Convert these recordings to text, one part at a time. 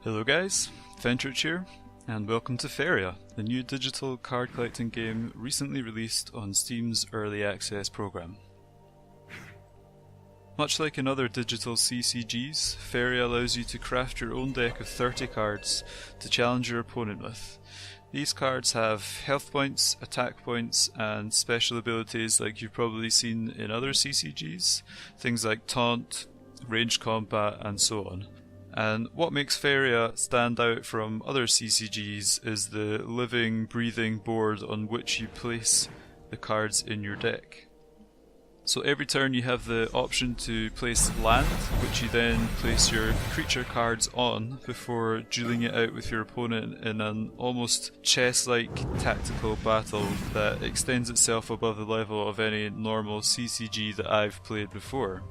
Hello guys, Fenchurch here, and welcome to Faeria, the new digital card collecting game recently released on Steam's Early Access program. Much like in other digital CCGs, Faeria allows you to craft your own deck of 30 cards to challenge your opponent with. These cards have health points, attack points, and special abilities like you've probably seen in other CCGs, things like taunt, ranged combat, and so on. And what makes Faeria stand out from other CCGs is the living, breathing board on which you place the cards in your deck. So every turn you have the option to place land, which you then place your creature cards on before dueling it out with your opponent in an almost chess-like tactical battle that extends itself above the level of any normal CCG that I've played before.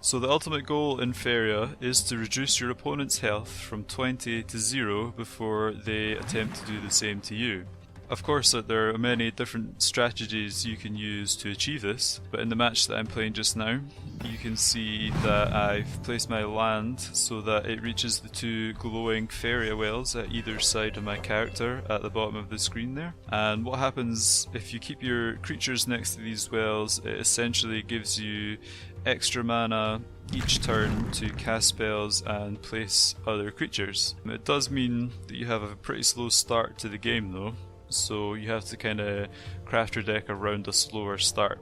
So the ultimate goal in Faeria is to reduce your opponent's health from 20 to 0 before they attempt to do the same to you. Of course, there are many different strategies you can use to achieve this, but in the match that I'm playing just now, you can see that I've placed my land so that it reaches the two glowing Faeria wells at either side of my character at the bottom of the screen there. And what happens if you keep your creatures next to these wells, it essentially gives you extra mana each turn to cast spells and place other creatures. It does mean that you have a pretty slow start to the game though, so you have to kind of craft your deck around a slower start.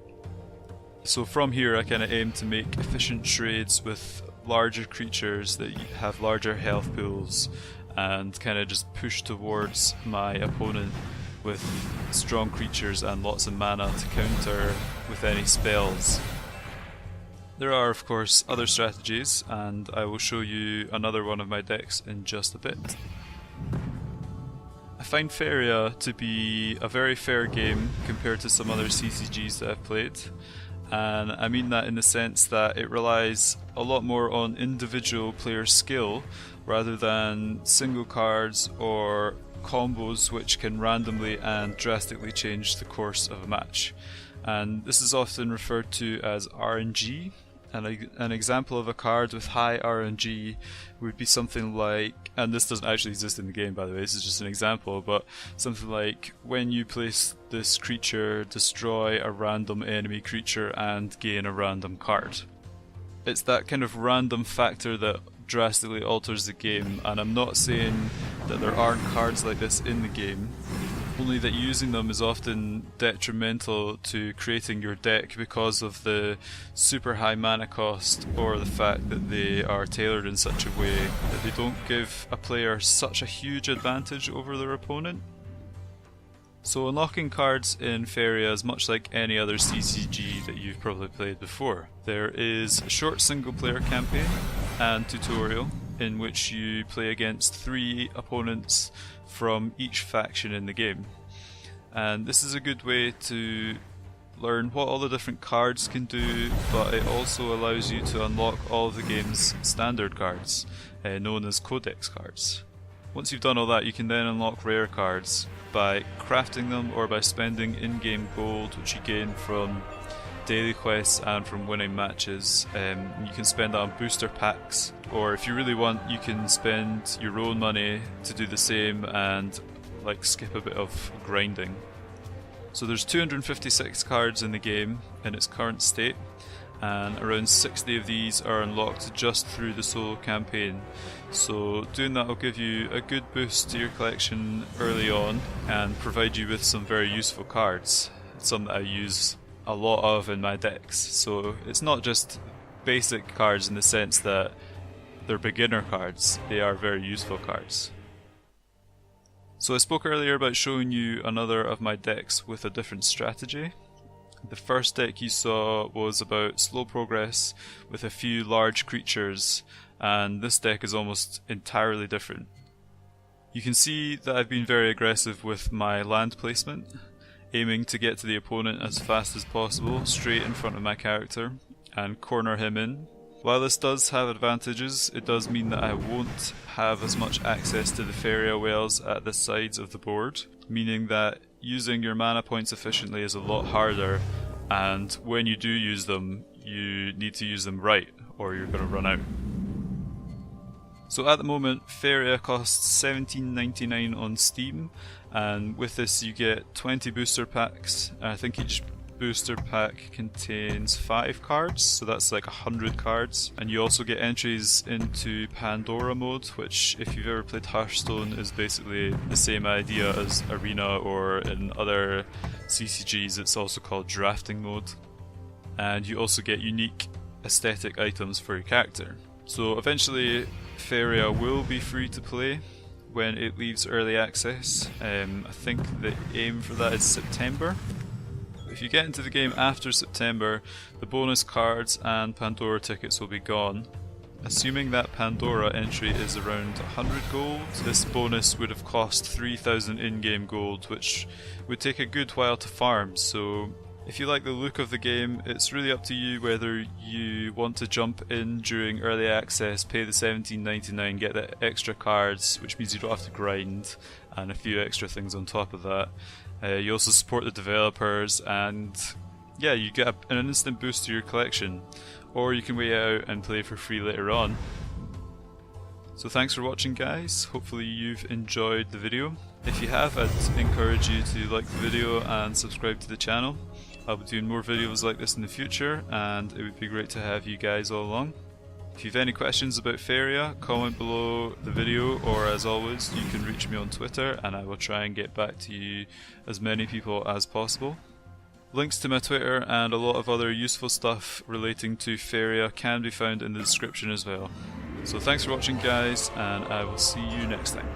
So from here I kind of aim to make efficient trades with larger creatures that have larger health pools and kind of just push towards my opponent with strong creatures and lots of mana to counter with any spells. There are of course other strategies, and I will show you another one of my decks in just a bit. I find Faeria to be a very fair game compared to some other CCGs that I've played, and I mean that in the sense that it relies a lot more on individual player skill rather than single cards or combos which can randomly and drastically change the course of a match. And this is often referred to as RNG. And an example of a card with high RNG would be something like, and this doesn't actually exist in the game by the way, this is just an example, but something like when you place this creature, destroy a random enemy creature and gain a random card. It's that kind of random factor that drastically alters the game, and I'm not saying that there aren't cards like this in the game, only that using them is often detrimental to creating your deck because of the super high mana cost or the fact that they are tailored in such a way that they don't give a player such a huge advantage over their opponent. So unlocking cards in Faeria is much like any other CCG that you've probably played before. There is a short single player campaign and tutorial in which you play against 3 opponents from each faction in the game. And this is a good way to learn what all the different cards can do, but it also allows you to unlock all of the game's standard cards, known as codex cards. Once you've done all that, you can then unlock rare cards by crafting them or by spending in-game gold, which you gain from daily quests and from winning matches. You can spend that on booster packs, or if you really want you can spend your own money to do the same and like skip a bit of grinding. So there's 256 cards in the game in its current state, and around 60 of these are unlocked just through the solo campaign. So doing that will give you a good boost to your collection early on and provide you with some very useful cards, some that I use a lot of in my decks. So it's not just basic cards in the sense that they're beginner cards, they are very useful cards. So I spoke earlier about showing you another of my decks with a different strategy. The first deck you saw was about slow progress with a few large creatures, and this deck is almost entirely different. You can see that I've been very aggressive with my land placement, aiming to get to the opponent as fast as possible, straight in front of my character, and corner him in. While this does have advantages, it does mean that I won't have as much access to the Faeria wells at the sides of the board, meaning that using your mana points efficiently is a lot harder, and when you do use them, you need to use them right, or you're going to run out. So at the moment, Faeria costs $17.99 on Steam, and with this you get 20 booster packs. I think each booster pack contains 5 cards, so that's like 100 cards. And you also get entries into Pandora mode, which if you've ever played Hearthstone is basically the same idea as Arena, or in other CCGs it's also called drafting mode. And you also get unique aesthetic items for your character. So eventually Faeria will be free to play when it leaves early access. I think the aim for that is September. If you get into the game after September, the bonus cards and Pandora tickets will be gone. Assuming that Pandora entry is around 100 gold, this bonus would have cost 3000 in-game gold, which would take a good while to farm. So if you like the look of the game, it's really up to you whether you want to jump in during early access, pay the $17.99, get the extra cards, which means you don't have to grind, and a few extra things on top of that. You also support the developers, and yeah, you get an instant boost to your collection. Or you can wait out and play for free later on. So thanks for watching, guys. Hopefully you've enjoyed the video. If you have, I'd encourage you to like the video and subscribe to the channel. I'll be doing more videos like this in the future, and it would be great to have you guys all along. If you have any questions about Faeria, comment below the video, or as always, you can reach me on Twitter and I will try and get back to you as many people as possible. Links to my Twitter and a lot of other useful stuff relating to Faeria can be found in the description as well. So thanks for watching, guys, and I will see you next time.